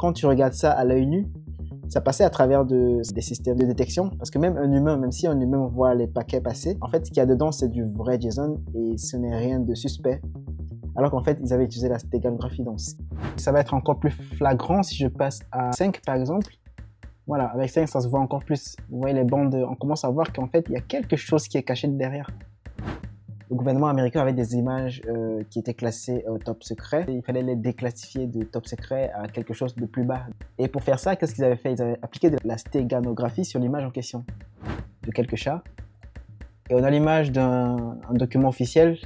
quand tu regardes ça à l'œil nu, ça passait à travers des systèmes de détection, parce que même un humain, même si un humain voit les paquets passer, en fait, ce qu'il y a dedans, c'est du vrai JSON et ce n'est rien de suspect. Alors qu'en fait, ils avaient utilisé la stéganographie. Donc, ça va être encore plus flagrant si je passe à 5, par exemple. Voilà, avec 5, ça se voit encore plus. Vous voyez les bandes, on commence à voir qu'en fait, il y a quelque chose qui est caché derrière. Le gouvernement américain avait des images qui étaient classées au top secret. Il fallait les déclassifier de top secret à quelque chose de plus bas. Et pour faire ça, qu'est-ce qu'ils avaient fait? Ils avaient appliqué de la stéganographie sur l'image en question de quelques chats. Et on a l'image d'un document officiel,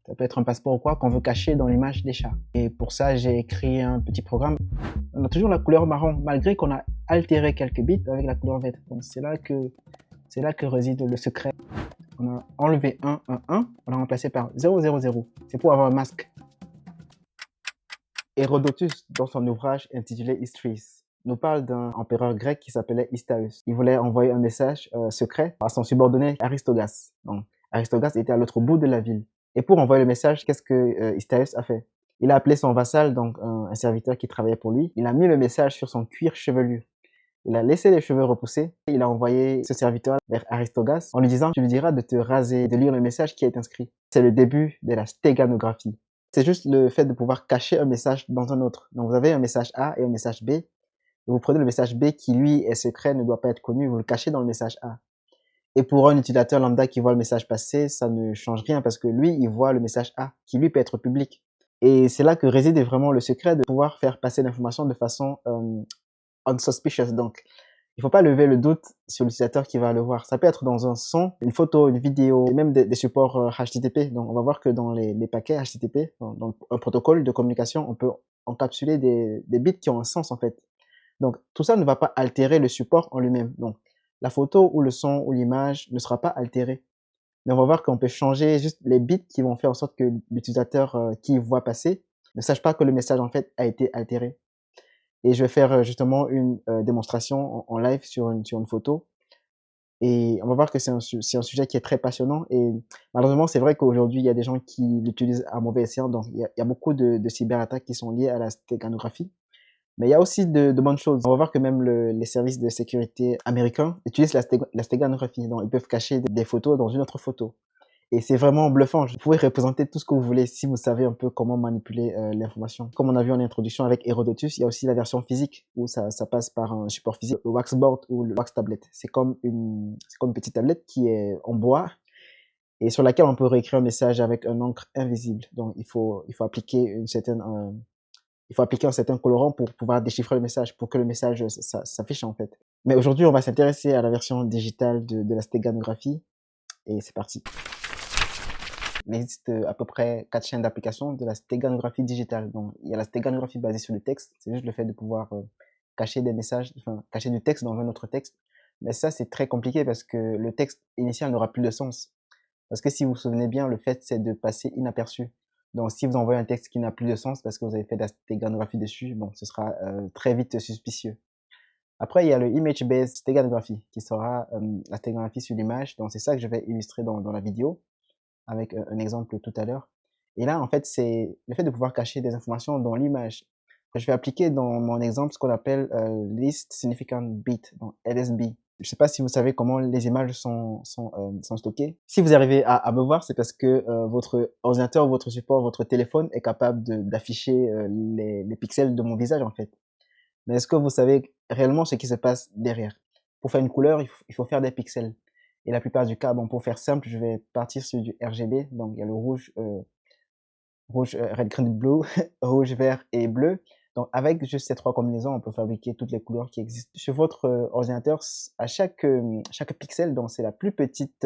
ça peut être un passeport ou quoi, qu'on veut cacher dans l'image des chats. Et pour ça, j'ai écrit un petit programme. On a toujours la couleur marron, malgré qu'on a altéré quelques bits avec la couleur verte. Donc c'est là que réside le secret. On a enlevé 1, 1, 1, on l'a remplacé par 0, 0, 0. C'est pour avoir un masque. Hérodotus, dans son ouvrage intitulé Histories, nous parle d'un empereur grec qui s'appelait Hysterius. Il voulait envoyer un message secret à son subordonné Aristogas. Donc, Aristogas était à l'autre bout de la ville. Et pour envoyer le message, qu'est-ce que Hysterius a fait? Il a appelé son vassal, donc un serviteur qui travaillait pour lui. Il a mis le message sur son cuir chevelu. Il a laissé les cheveux repousser. Il a envoyé ce serviteur vers Aristogas en lui disant « Tu lui diras de te raser, de lire le message qui est inscrit. » C'est le début de la stéganographie. C'est juste le fait de pouvoir cacher un message dans un autre. Donc vous avez un message A et un message B. Et vous prenez le message B qui lui est secret, ne doit pas être connu, vous le cachez dans le message A. Et pour un utilisateur lambda qui voit le message passer, ça ne change rien parce que lui, il voit le message A qui lui peut être public. Et c'est là que réside vraiment le secret de pouvoir faire passer l'information de façon unsuspicious. Donc, il faut pas lever le doute sur l'utilisateur qui va le voir. Ça peut être dans un son, une photo, une vidéo, et même des supports HTTP. Donc, on va voir que dans les paquets HTTP, dans un protocole de communication, on peut encapsuler des bits qui ont un sens, en fait. Donc, tout ça ne va pas altérer le support en lui-même. Donc, la photo ou le son ou l'image ne sera pas altérée. Mais on va voir qu'on peut changer juste les bits qui vont faire en sorte que l'utilisateur qui voit passer ne sache pas que le message, en fait, a été altéré. Et je vais faire justement une démonstration en live sur une photo. Et on va voir que c'est un sujet qui est très passionnant. Et malheureusement, c'est vrai qu'aujourd'hui, il y a des gens qui l'utilisent à mauvais escient. Donc, il y a beaucoup de cyberattaques qui sont liées à la stéganographie. Mais il y a aussi de bonnes choses. On va voir que même les services de sécurité américains utilisent la stéganographie. Donc, ils peuvent cacher des photos dans une autre photo. Et c'est vraiment bluffant. Vous pouvez représenter tout ce que vous voulez si vous savez un peu comment manipuler l'information. Comme on a vu en introduction avec Hérodotus, il y a aussi la version physique où ça passe par un support physique, le Waxboard ou le Wax Tablet. C'est comme une petite tablette qui est en bois et sur laquelle on peut réécrire un message avec un encre invisible. Donc il faut appliquer un certain colorant pour pouvoir déchiffrer le message, pour que le message s'affiche en fait. Mais aujourd'hui, on va s'intéresser à la version digitale de la stéganographie et c'est parti. Il existe à peu près 4 chaînes d'application de la stéganographie digitale. Donc, il y a la stéganographie basée sur le texte. C'est juste le fait de pouvoir cacher des messages, enfin, cacher du texte dans un autre texte. Mais ça, c'est très compliqué parce que le texte initial n'aura plus de sens. Parce que si vous vous souvenez bien, le fait, c'est de passer inaperçu. Donc, si vous envoyez un texte qui n'a plus de sens parce que vous avez fait de la stéganographie dessus, bon, ce sera très vite suspicieux. Après, il y a le image-based steganography qui sera la stéganographie sur l'image. Donc, c'est ça que je vais illustrer dans la vidéo avec un exemple tout à l'heure. Et là, en fait, c'est le fait de pouvoir cacher des informations dans l'image. Je vais appliquer dans mon exemple ce qu'on appelle Least Significant Bit, donc LSB. Je ne sais pas si vous savez comment les images sont stockées. Si vous arrivez à me voir, c'est parce que votre ordinateur, votre support, votre téléphone est capable d'afficher les pixels de mon visage, en fait. Mais est-ce que vous savez réellement ce qui se passe derrière? Pour faire une couleur, il faut faire des pixels. Et la plupart du cas, bon, pour faire simple, je vais partir sur du RGB. Donc, il y a le rouge, red, green, blue, rouge, vert et bleu. Donc, avec juste ces trois combinaisons, on peut fabriquer toutes les couleurs qui existent. Sur votre ordinateur, à chaque pixel, donc c'est la plus petite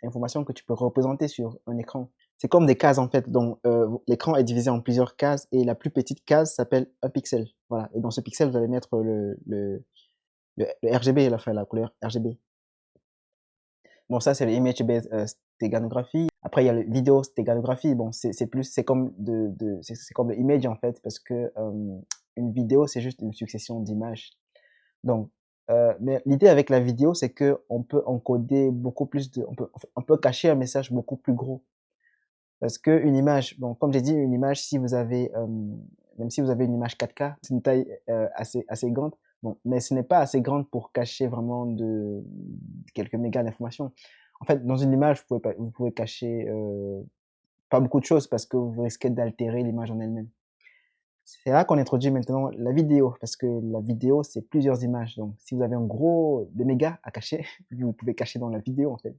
information que tu peux représenter sur un écran. C'est comme des cases en fait, donc l'écran est divisé en plusieurs cases et la plus petite case s'appelle un pixel. Voilà, et dans ce pixel, vous allez mettre le RGB, la couleur RGB. Bon, ça, c'est l'image-based steganography. Après, il y a le vidéo steganography. Bon, c'est comme c'est comme l'image, en fait, parce que une vidéo, c'est juste une succession d'images. Donc, mais l'idée avec la vidéo, c'est que on peut encoder beaucoup plus on peut cacher un message beaucoup plus gros. Parce que une image, bon, comme j'ai dit, une image, si vous avez même si vous avez une image 4K, c'est une taille assez grande. Bon, mais ce n'est pas assez grande pour cacher vraiment quelques mégas d'informations. En fait, dans une image, vous pouvez cacher pas beaucoup de choses parce que vous risquez d'altérer l'image en elle-même. C'est là qu'on introduit maintenant la vidéo, parce que la vidéo, c'est plusieurs images. Donc, si vous avez des mégas à cacher, vous pouvez cacher dans la vidéo, en fait.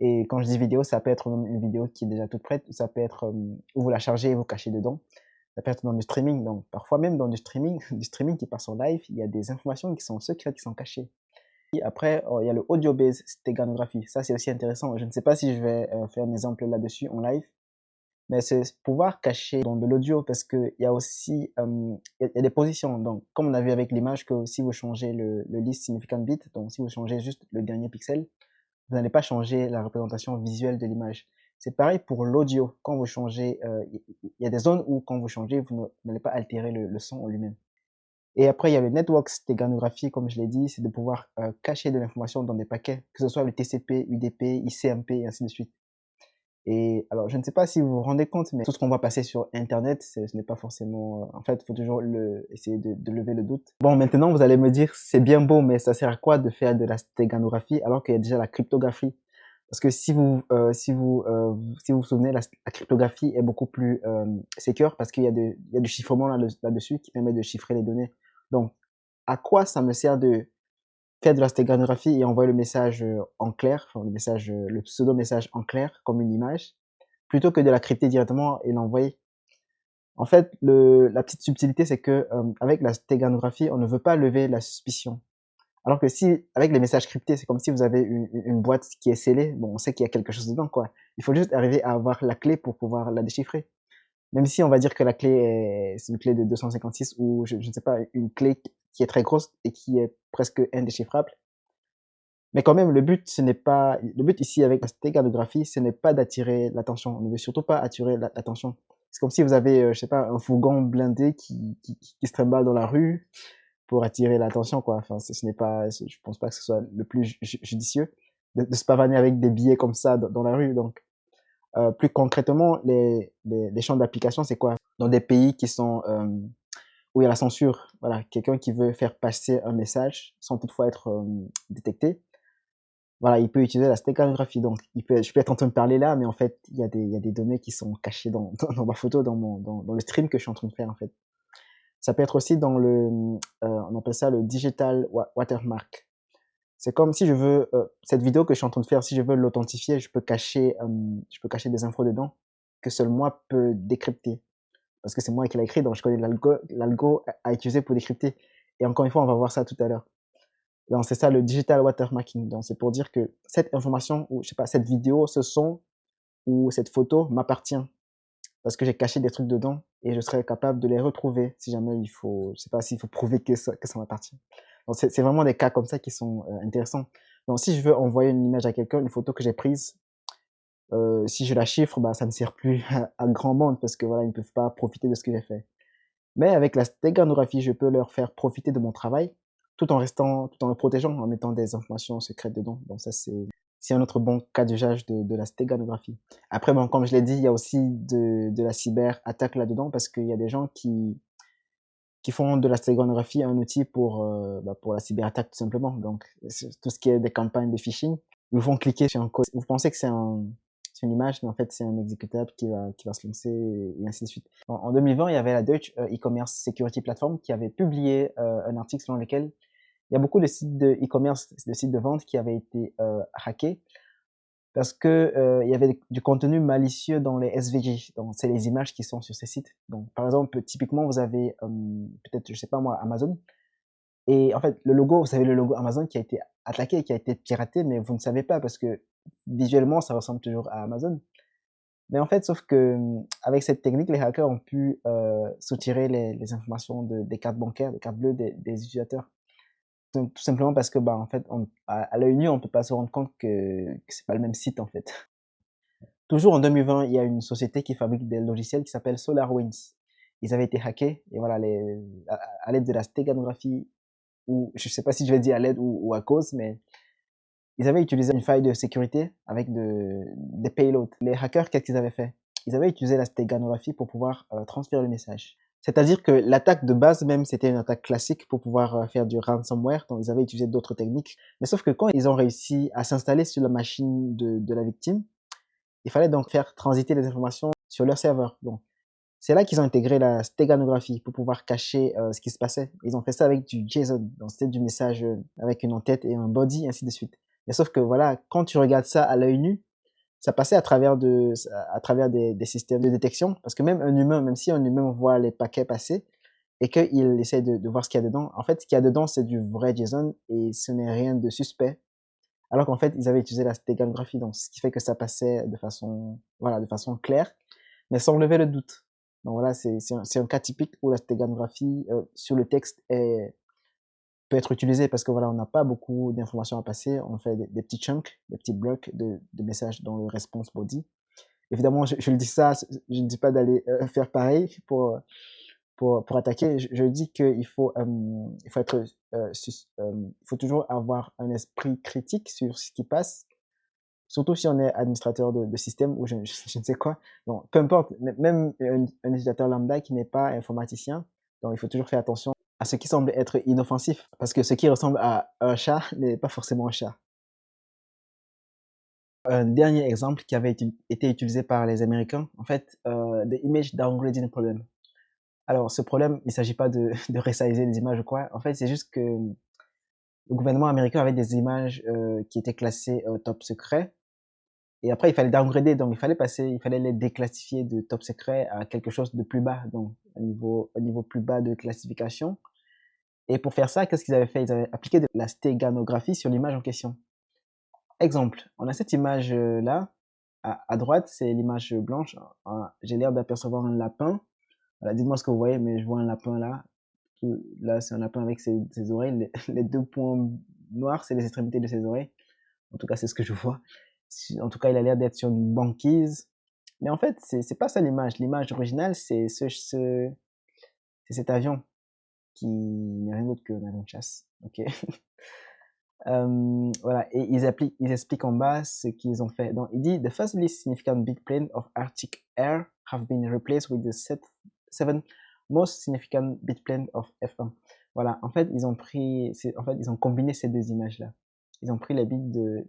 Et quand je dis vidéo, ça peut être une vidéo qui est déjà toute prête, ou ça peut être où vous la chargez et vous cachez dedans. Ça peut être dans du streaming. Donc, parfois même dans du streaming, du streaming qui passe en live, il y a des informations qui sont secrètes, qui sont cachées. Et après, il y a le audio-based steganographie. Ça, c'est aussi intéressant. Je ne sais pas si je vais faire un exemple là-dessus en live, mais c'est pouvoir cacher dans de l'audio parce que il y a aussi il y a des positions. Donc, comme on a vu avec l'image, que si vous changez le least significant bit, donc si vous changez juste le dernier pixel, vous n'allez pas changer la représentation visuelle de l'image. C'est pareil pour l'audio. Quand vous changez, il y a des zones où quand vous changez, vous n'allez pas altérer le son en lui-même. Et après, il y a le network steganographie, comme je l'ai dit, c'est de pouvoir cacher de l'information dans des paquets, que ce soit le TCP, UDP, ICMP et ainsi de suite. Et alors, je ne sais pas si vous vous rendez compte, mais tout ce qu'on voit passer sur Internet, ce n'est pas forcément... en fait, il faut toujours essayer de lever le doute. Bon, maintenant, vous allez me dire, c'est bien beau, mais ça sert à quoi de faire de la stéganographie alors qu'il y a déjà la cryptographie? Parce que si vous vous souvenez, la cryptographie est beaucoup plus sécure parce qu'il y a il y a du chiffrement là-dessus qui permet de chiffrer les données. Donc, à quoi ça me sert de faire de la stéganographie et envoyer le message en clair, enfin le pseudo-message en clair comme une image, plutôt que de la crypter directement et l'envoyer? En fait, la petite subtilité, c'est que avec la stéganographie, on ne veut pas lever la suspicion. Alors que si, avec les messages cryptés, c'est comme si vous avez une boîte qui est scellée, bon, on sait qu'il y a quelque chose dedans, quoi. Il faut juste arriver à avoir la clé pour pouvoir la déchiffrer. Même si on va dire que la clé c'est une clé de 256 ou je ne sais pas, une clé qui est très grosse et qui est presque indéchiffrable. Mais quand même, le but ici avec la steganographie, ce n'est pas d'attirer l'attention. On ne veut surtout pas attirer l'attention. C'est comme si vous avez, je sais pas, un fourgon blindé qui se trimballe dans la rue pour attirer l'attention, quoi. Enfin, ce n'est pas, je pense pas que ce soit le plus judicieux de se pavaner avec des billets comme ça dans la rue. Donc, plus concrètement, les champs d'application, c'est quoi? Dans des pays qui sont, où il y a la censure, voilà, quelqu'un qui veut faire passer un message sans toutefois être détecté, voilà, il peut utiliser la steganographie. Donc, je peux être en train de parler là, mais en fait, il y a des données qui sont cachées dans ma photo, dans le stream que je suis en train de faire, en fait. Ça peut être aussi on appelle ça le digital watermark. C'est comme si je veux, cette vidéo que je suis en train de faire, si je veux l'authentifier, je peux cacher des infos dedans que seul moi peux décrypter. Parce que c'est moi qui l'ai écrit, donc je connais l'algo à utiliser pour décrypter. Et encore une fois, on va voir ça tout à l'heure. Donc, c'est ça le digital watermarking. Donc, c'est pour dire que cette information, ou je sais pas, cette vidéo, ce son, ou cette photo m'appartient. Parce que j'ai caché des trucs dedans et je serai capable de les retrouver si jamais je sais pas s'il faut prouver que ça m'appartient. Donc, c'est vraiment des cas comme ça qui sont intéressants. Donc, si je veux envoyer une image à quelqu'un, une photo que j'ai prise, si je la chiffre, bah, ça ne sert plus à grand monde parce que voilà, ils ne peuvent pas profiter de ce que j'ai fait. Mais avec la steganographie, je peux leur faire profiter de mon travail tout en le protégeant, en mettant des informations secrètes dedans. Donc ça, c'est un autre bon cas d'usage de la steganographie. Après, bon, comme je l'ai dit, il y a aussi de la cyber-attaque là-dedans parce qu'il y a des gens qui font de la steganographie un outil pour la cyberattaque tout simplement. Donc, tout ce qui est des campagnes de phishing, ils vous font cliquer sur un code. Vous pensez que c'est une image, mais en fait, c'est un exécutable qui va se lancer et ainsi de suite. En 2020, il y avait la Deutsche e-commerce security platform qui avait publié un article selon lequel il y a beaucoup de sites de e-commerce, de sites de vente qui avaient été hackés parce que il y avait du contenu malicieux dans les SVG. Donc, c'est les images qui sont sur ces sites. Donc, par exemple, typiquement, vous avez peut-être, je sais pas moi, Amazon. Et en fait, le logo, vous savez, le logo Amazon qui a été attaqué, qui a été piraté, mais vous ne savez pas parce que visuellement, ça ressemble toujours à Amazon. Mais en fait, sauf que avec cette technique, les hackers ont pu soutirer les informations des cartes bancaires, des cartes bleues des utilisateurs. Tout simplement parce que, bah, en fait, à l'œil nu, on peut pas se rendre compte que c'est pas le même site, en fait. Toujours en 2020, il y a une société qui fabrique des logiciels qui s'appelle SolarWinds. Ils avaient été hackés et voilà, à l'aide de la stéganographie, ou je sais pas si je vais dire à l'aide ou à cause, mais ils avaient utilisé une faille de sécurité avec des payloads. Les hackers, qu'est-ce qu'ils avaient fait? Ils avaient utilisé la stéganographie pour pouvoir transférer le message. C'est-à-dire que l'attaque de base même, c'était une attaque classique pour pouvoir faire du ransomware, donc ils avaient utilisé d'autres techniques. Mais sauf que quand ils ont réussi à s'installer sur la machine de la victime, il fallait donc faire transiter les informations sur leur serveur. Donc, c'est là qu'ils ont intégré la stéganographie pour pouvoir cacher ce qui se passait. Ils ont fait ça avec du JSON, donc c'était du message avec une en-tête et un body, ainsi de suite. Mais sauf que voilà, quand tu regardes ça à l'œil nu, ça passait à travers des systèmes de détection, parce que même un humain, même si un humain voit les paquets passer et qu'il essaie de voir ce qu'il y a dedans, en fait, ce qu'il y a dedans, c'est du vrai JSON et ce n'est rien de suspect. Alors qu'en fait, ils avaient utilisé la stéganographie, donc ce qui fait que ça passait de façon, voilà, de façon claire, mais sans lever le doute. Donc voilà, c'est un cas typique où la stéganographie sur le texte peut être utilisée parce que voilà, on n'a pas beaucoup d'informations à passer, on fait des petits chunks, des petits blocs de messages dans le response body. Évidemment, je le dis ça, je ne dis pas d'aller faire pareil pour attaquer. Je dis il faut être, il faut toujours avoir un esprit critique sur ce qui passe, surtout si on est administrateur de système ou je ne sais quoi. Donc, peu importe, même un utilisateur lambda qui n'est pas informaticien, donc il faut toujours faire attention à ce qui semble être inoffensif, parce que ce qui ressemble à un chat n'est pas forcément un chat. Un dernier exemple qui avait été utilisé par les Américains, en fait, the image downgrading problem. Alors, ce problème, il ne s'agit pas de resizer les images ou quoi. En fait, c'est juste que le gouvernement américain avait des images qui étaient classées top secret. Et après, il fallait downgrader, donc il fallait les déclassifier de top secret à quelque chose de plus bas, donc un niveau plus bas de classification. Et pour faire ça, qu'est-ce qu'ils avaient fait? Ils avaient appliqué de la stéganographie sur l'image en question. Exemple, on a cette image-là. À droite, c'est l'image blanche. J'ai l'air d'apercevoir un lapin. Voilà, dites-moi ce que vous voyez, mais je vois un lapin là. Là, c'est un lapin avec ses oreilles. Les deux points noirs, c'est les extrémités de ses oreilles. En tout cas, c'est ce que je vois. En tout cas, il a l'air d'être sur une banquise. Mais en fait, c'est pas ça l'image. L'image originale, c'est cet avion qui n'est rien d'autre qu'un avion de chasse. Ok. Voilà. Et ils expliquent en bas ce qu'ils ont fait. Donc, il dit, the first least significant bit plane of Arctic Air have been replaced with the seven most significant bit plane of F1. Voilà. En fait, ils ont combiné ces deux images-là. Ils ont pris les bits de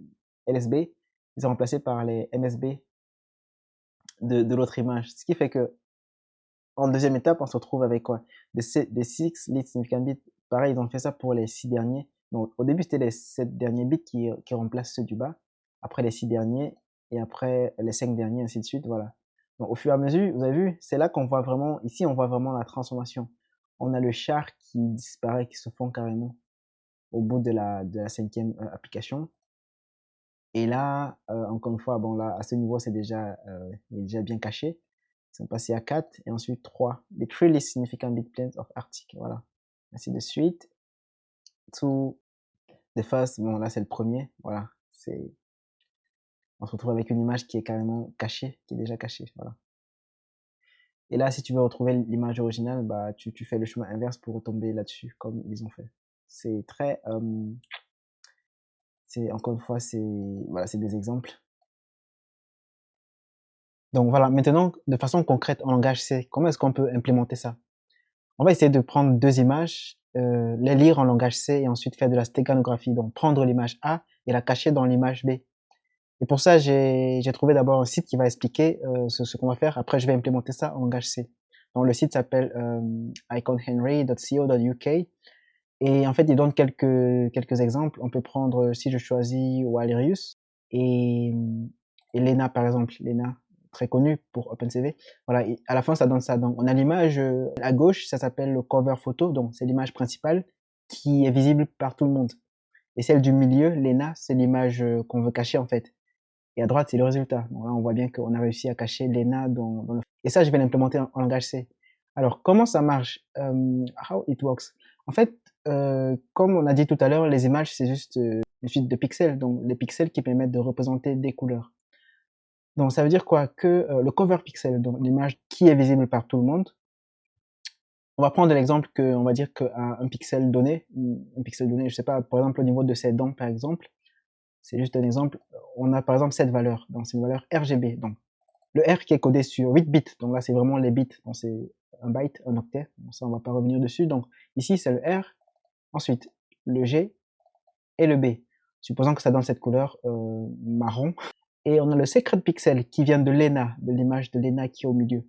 LSB, ils ont remplacé par les MSB de l'autre image. Ce qui fait que, en deuxième étape, on se retrouve avec quoi? Des 6 least significant bits. Pareil, ils ont fait ça pour les 6 derniers. Donc, au début, c'était les 7 derniers bits qui remplacent ceux du bas. Après, les 6 derniers. Et après, les 5 derniers, ainsi de suite. Voilà. Donc, au fur et à mesure, vous avez vu, c'est là qu'on voit vraiment, ici, on voit vraiment la transformation. On a le char qui disparaît, qui se fond carrément au bout de la 5e application. Et là, encore une fois, bon là, à ce niveau, il est déjà bien caché. Ils sont passés à 4 et ensuite 3. The three least significant bit planes of Arctic. Voilà. Ainsi de suite. To the first, bon là c'est le premier. Voilà. On se retrouve avec une image qui est carrément cachée, qui est déjà cachée. Voilà. Et là, si tu veux retrouver l'image originale, bah tu fais le chemin inverse pour retomber là-dessus, comme ils ont fait. C'est très, encore une fois, voilà, c'est des exemples. Donc voilà, maintenant, de façon concrète en langage C, comment est-ce qu'on peut implémenter ça? On va essayer de prendre deux images, les lire en langage C et ensuite faire de la stéganographie. Donc prendre l'image A et la cacher dans l'image B. Et pour ça, j'ai trouvé d'abord un site qui va expliquer ce qu'on va faire. Après, je vais implémenter ça en langage C. Donc le site s'appelle iconhenry.co.uk et en fait, il donne quelques exemples. On peut prendre, si je choisis Walerius et, et Lena par exemple, Lena très connue pour OpenCV. Voilà, et à la fin ça donne ça. Donc on a l'image à gauche, ça s'appelle le cover photo, donc c'est l'image principale qui est visible par tout le monde. Et celle du milieu, Lena, c'est l'image qu'on veut cacher en fait. Et à droite, c'est le résultat. Donc là, on voit bien qu'on a réussi à cacher Lena dans le... Et ça, je vais l'implémenter en langage C. Alors, comment ça marche? How it works? En fait, comme on a dit tout à l'heure, les images, c'est juste une suite de pixels. Donc, les pixels qui permettent de représenter des couleurs. Donc, ça veut dire quoi? Que le cover pixel, donc l'image qui est visible par tout le monde, on va prendre l'exemple que, on va dire qu'un pixel donné, je sais pas, par exemple, au niveau de ses dents, par exemple, c'est juste un exemple, on a par exemple cette valeur, donc c'est une valeur RGB, donc le R qui est codé sur 8 bits, donc là c'est vraiment les bits, donc c'est un byte, un octet. Bon, ça, on va pas revenir dessus. Donc, ici, c'est le R. Ensuite, le G et le B. Supposons que ça donne cette couleur marron. Et on a le secret pixel qui vient de l'ENA, de l'image de l'ENA qui est au milieu.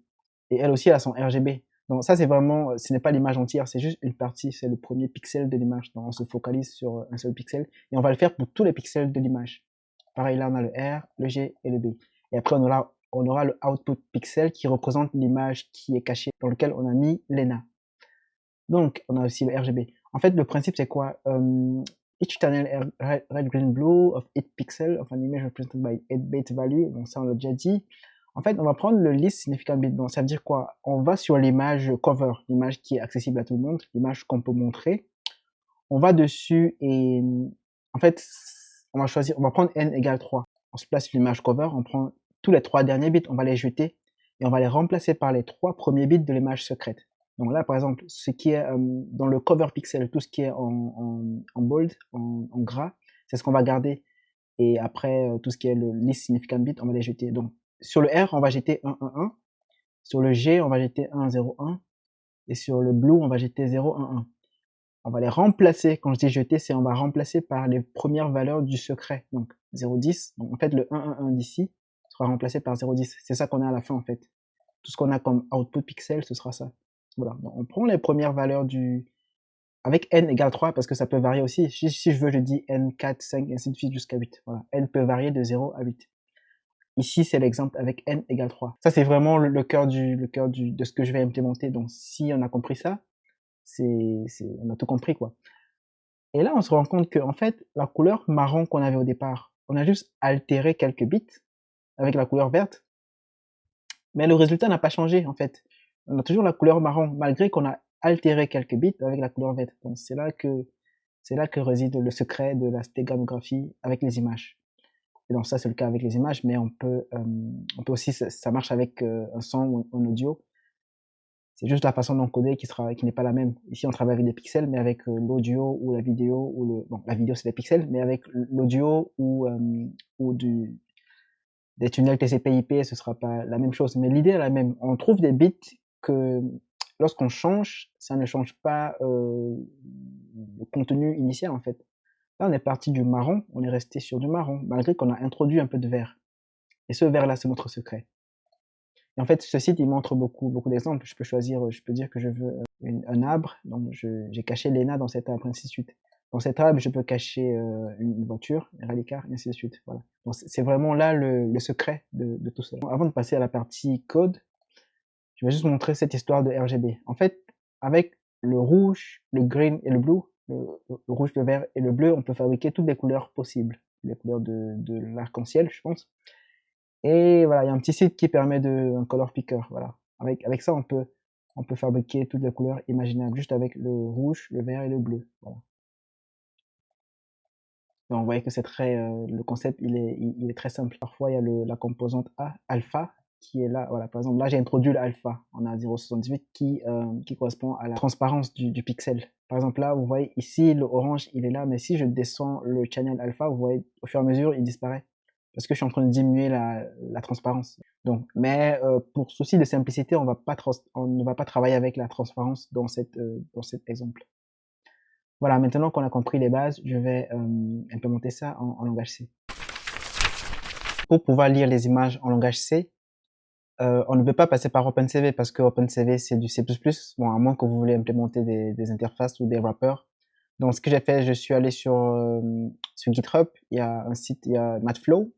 Et elle aussi, elle a son RGB. Donc ça, c'est vraiment, ce n'est pas l'image entière, c'est juste une partie, c'est le premier pixel de l'image. Donc on se focalise sur un seul pixel et on va le faire pour tous les pixels de l'image. Pareil, là, on a le R, le G et le B. Et après, on aura le output pixel qui représente l'image qui est cachée, dans lequel on a mis l'ENA. Donc, on a aussi le RGB. En fait, le principe, c'est quoi? Each channel red, green, blue of 8 pixels of an image represented by 8 bit value. Donc ça, on l'a déjà dit. En fait, on va prendre le list significant bit. Donc ça veut dire quoi? On va sur l'image cover, l'image qui est accessible à tout le monde, l'image qu'on peut montrer. On va dessus et en fait, on va prendre n égale 3. On se place sur l'image cover, on prend tous les 3 derniers bits, on va les jeter et on va les remplacer par les 3 premiers bits de l'image secrète. Donc là, par exemple, ce qui est dans le cover pixel, tout ce qui est en bold, en gras, c'est ce qu'on va garder. Et après, tout ce qui est le list significant bit, on va les jeter. Donc, sur le R, on va jeter 1, 1, 1. Sur le G, on va jeter 1, 0, 1. Et sur le blue, on va jeter 0, 1, 1. On va les remplacer. Quand je dis jeter, c'est on va remplacer par les premières valeurs du secret. Donc, 0, 10. Donc, en fait, le 1, 1, 1 d'ici sera remplacé par 0, 10. C'est ça qu'on a à la fin, en fait. Tout ce qu'on a comme output pixel, ce sera ça. Voilà, donc on prend les premières valeurs avec n égale 3, parce que ça peut varier aussi. Si je veux, je dis n, 4, 5, ainsi de suite jusqu'à 8. Voilà, n peut varier de 0 à 8. Ici, c'est l'exemple avec n égale 3. Ça, c'est vraiment le cœur de ce que je vais implémenter. Donc, si on a compris ça, on a tout compris, quoi. Et là, on se rend compte que, en fait, la couleur marron qu'on avait au départ, on a juste altéré quelques bits avec la couleur verte, mais le résultat n'a pas changé, en fait. On a toujours la couleur marron, malgré qu'on a altéré quelques bits avec la couleur verte. Donc c'est là que réside le secret de la stéganographie avec les images. Et donc ça, c'est le cas avec les images, mais on peut aussi, ça marche avec un son ou un audio. C'est juste la façon d'encoder qui n'est pas la même. Ici, on travaille avec des pixels, mais avec l'audio ou la vidéo, bon, la vidéo, c'est des pixels, mais avec l'audio ou des tunnels TCP/IP, ce sera pas la même chose. Mais l'idée est la même. On trouve des bits que lorsqu'on change, ça ne change pas le contenu initial, en fait. Là, on est parti du marron, on est resté sur du marron, malgré qu'on a introduit un peu de vert. Et ce vert-là, c'est notre secret. Et en fait, ce site, il montre beaucoup d'exemples. Je peux dire que je veux un arbre, donc j'ai caché l'ENA dans cet arbre, ainsi de suite. Dans cet arbre, je peux cacher une voiture, un rallycar, et ainsi de suite. Voilà. Donc c'est vraiment là le secret de tout ça. Avant de passer à la partie code, je vais juste montrer cette histoire de RGB. En fait, avec le rouge, le green et le blue, le rouge, le vert et le bleu, on peut fabriquer toutes les couleurs possibles. Les couleurs de l'arc-en-ciel, je pense. Et voilà, il y a un petit site qui permet un color picker, voilà. Avec ça, on peut fabriquer toutes les couleurs imaginables, juste avec le rouge, le vert et le bleu, voilà. Donc, vous voyez que c'est le concept, il est très simple. Parfois, il y a la composante A, alpha, qui est là, voilà. Par exemple, là, j'ai introduit l'alpha. On a 0,78 qui correspond à la transparence du pixel. Par exemple, là, vous voyez ici, le orange, il est là, mais si je descends le channel alpha, vous voyez, au fur et à mesure, il disparaît. Parce que je suis en train de diminuer la transparence. Donc, mais pour souci de simplicité, on ne va pas travailler avec la transparence dans cet exemple. Voilà, maintenant qu'on a compris les bases, je vais implémenter ça en langage C. Pour pouvoir lire les images en langage C, on ne peut pas passer par OpenCV parce que OpenCV c'est du C++, bon, à moins que vous voulez implémenter des interfaces ou des wrappers. Donc ce que j'ai fait, je suis allé sur GitHub, il y a un site, il y a Matflow,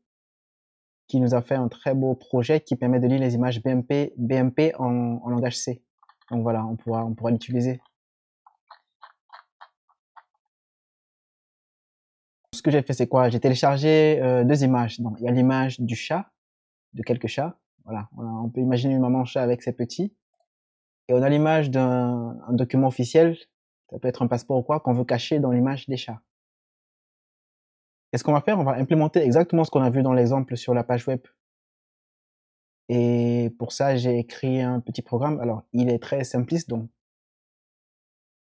qui nous a fait un très beau projet qui permet de lire les images BMP en langage C. Donc voilà, on pourra l'utiliser. Ce que j'ai fait, c'est quoi? J'ai téléchargé 2 images. Donc il y a l'image du chat, de quelques chats. Voilà, on peut imaginer une maman chat avec ses petits. Et on a l'image d'un document officiel, ça peut être un passeport ou quoi, qu'on veut cacher dans l'image des chats. Et ce qu'on va faire, on va implémenter exactement ce qu'on a vu dans l'exemple sur la page web. Et pour ça, j'ai écrit un petit programme. Alors, il est très simpliste, donc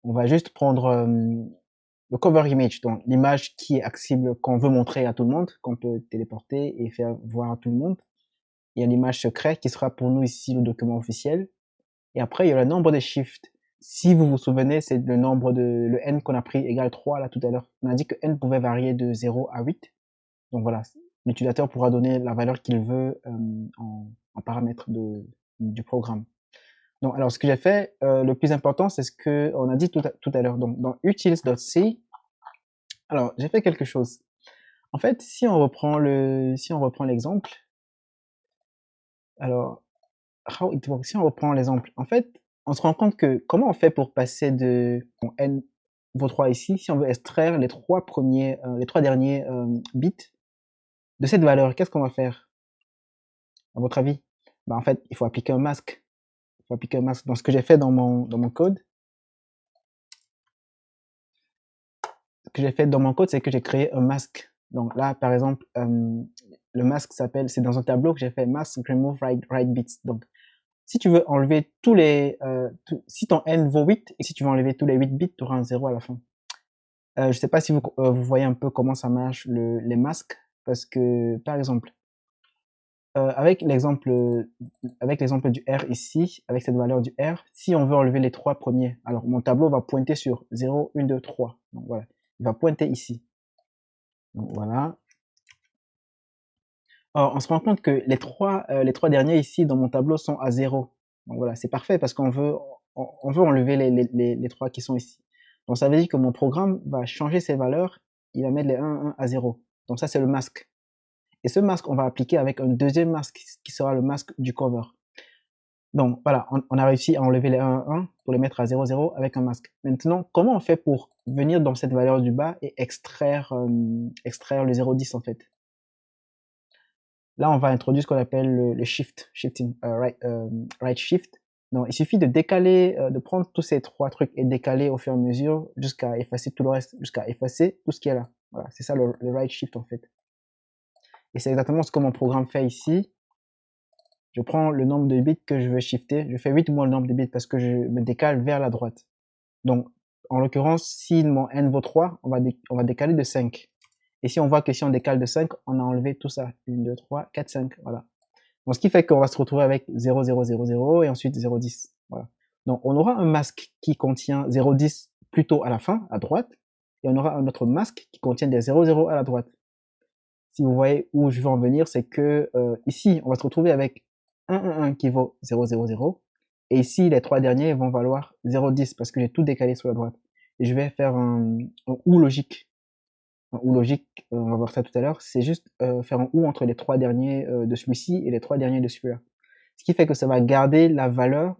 on va juste prendre le cover image, donc l'image qui est accessible, qu'on veut montrer à tout le monde, qu'on peut téléporter et faire voir à tout le monde. Il y a l'image secrète qui sera pour nous ici le document officiel. Et après, il y a le nombre de shifts. Si vous vous souvenez, c'est le nombre de, le n qu'on a pris égale 3 là tout à l'heure. On a dit que n pouvait varier de 0 à 8. Donc voilà, l'utilisateur pourra donner la valeur qu'il veut en paramètre du programme. Donc, alors, ce que j'ai fait, le plus important, c'est ce que on a dit tout à l'heure. Donc, dans utils.c, alors, j'ai fait quelque chose. En fait, si on reprend l'exemple, alors, how it works, si on reprend l'exemple, en fait, on se rend compte que comment on fait pour passer de n vaut 3 ici, si on veut extraire les trois derniers bits de cette valeur, qu'est-ce qu'on va faire, à votre avis? Ben, en fait, il faut appliquer un masque. Il faut appliquer un masque. Donc, ce que j'ai fait dans mon code, c'est que j'ai créé un masque. Donc là, par exemple, le masque s'appelle, c'est dans un tableau que j'ai fait mask remove right bits. Donc, si tu veux enlever tous les, si ton n vaut 8 et si tu veux enlever tous les 8 bits, tu auras un 0 à la fin. Je sais pas si vous voyez un peu comment ça marche les masques, parce que par exemple, avec l'exemple du R ici, avec cette valeur du R, si on veut enlever les trois premiers, alors mon tableau va pointer sur 0, 1, 2, 3. Donc voilà, il va pointer ici. Donc voilà. Alors, on se rend compte que les trois derniers ici dans mon tableau sont à 0. Donc voilà, c'est parfait parce qu'on veut, on veut enlever les trois qui sont ici. Donc ça veut dire que mon programme va changer ses valeurs, il va mettre les 1, 1 à 0. Donc ça, c'est le masque. Et ce masque, on va appliquer avec un deuxième masque qui sera le masque du cover. Donc voilà, on a réussi à enlever les 1, 1 pour les mettre à 0, 0 avec un masque. Maintenant, comment on fait pour venir dans cette valeur du bas et extraire le 0, 10 en fait? Là, on va introduire ce qu'on appelle le shifting, right shift. Donc, il suffit de décaler, de prendre tous ces trois trucs et décaler au fur et à mesure jusqu'à effacer tout le reste, jusqu'à effacer tout ce qui est là. Voilà, c'est ça le right shift en fait. Et c'est exactement ce que mon programme fait ici. Je prends le nombre de bits que je veux shifter, je fais 8 moins le nombre de bits parce que je me décale vers la droite. Donc, en l'occurrence, si mon n vaut 3, on va décaler de 5. Et si on voit que si on décale de 5, on a enlevé tout ça. 1, 2, 3, 4, 5, voilà. Donc, ce qui fait qu'on va se retrouver avec 0, 0, 0, 0 et ensuite 0, 10. Voilà. Donc, on aura un masque qui contient 0, 10 plutôt à la fin, à droite, et on aura un autre masque qui contient des 0, 0 à la droite. Si vous voyez où je veux en venir, c'est que ici, on va se retrouver avec 1, 1, 1 qui vaut 0, 0, 0, et ici, les trois derniers vont valoir 0, 10 parce que j'ai tout décalé sur la droite. Et je vais faire un OU logique. Un OU logique, on va voir ça tout à l'heure, c'est juste faire un OU entre les trois derniers de celui-ci et les trois derniers de celui-là. Ce qui fait que ça va garder la valeur,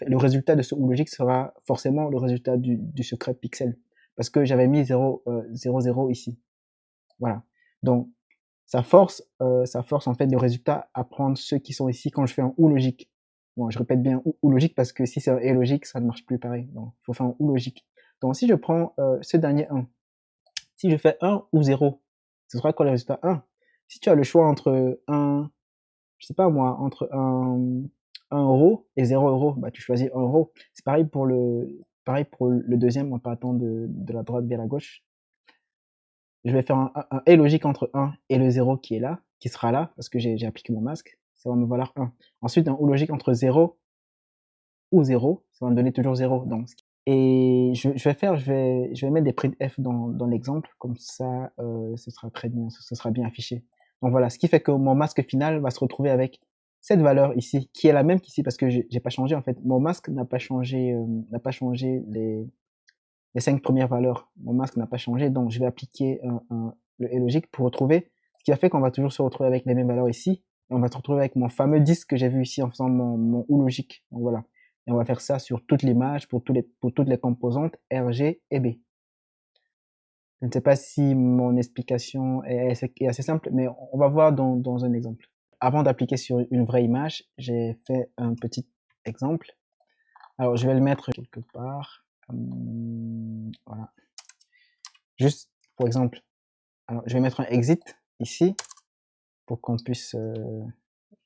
le résultat de ce OU logique sera forcément le résultat du secret pixel. Parce que j'avais mis 0, 0, 0 ici. Voilà. Donc, ça force en fait le résultat à prendre ceux qui sont ici quand je fais un OU logique. Bon, je répète bien OU logique parce que si c'est un et logique, ça ne marche plus pareil. Donc, il faut faire un OU logique. Donc, si je prends ce dernier 1, si je fais 1 ou 0, ce sera quoi le résultat? 1. Si tu as le choix entre je sais pas moi, entre 1 euro et 0 euro, bah tu choisis 1 euro. C'est pareil pour le deuxième en partant de la droite vers la gauche. Je vais faire un et logique entre 1 et le 0 qui est là, qui sera là, parce que j'ai appliqué mon masque, ça va me valoir 1. Ensuite, un ou logique entre 0 ou 0, ça va me donner toujours 0. Donc, et je vais mettre des printf dans l'exemple, comme ça, ce sera très bien, ce sera bien affiché. Donc voilà, ce qui fait que mon masque final va se retrouver avec cette valeur ici, qui est la même qu'ici, parce que j'ai pas changé en fait. Mon masque n'a pas changé les 5 premières valeurs. Mon masque n'a pas changé, donc je vais appliquer le et logique pour retrouver, ce qui a fait qu'on va toujours se retrouver avec les mêmes valeurs ici, et on va se retrouver avec mon fameux disque que j'ai vu ici en faisant mon ou logique. Donc voilà. Et on va faire ça sur toute l'image, pour toutes les composantes R, G et B. Je ne sais pas si mon explication est assez simple, mais on va voir dans un exemple. Avant d'appliquer sur une vraie image, j'ai fait un petit exemple. Alors, je vais le mettre quelque part. Voilà. Juste pour exemple. Alors, je vais mettre un exit ici pour qu'on puisse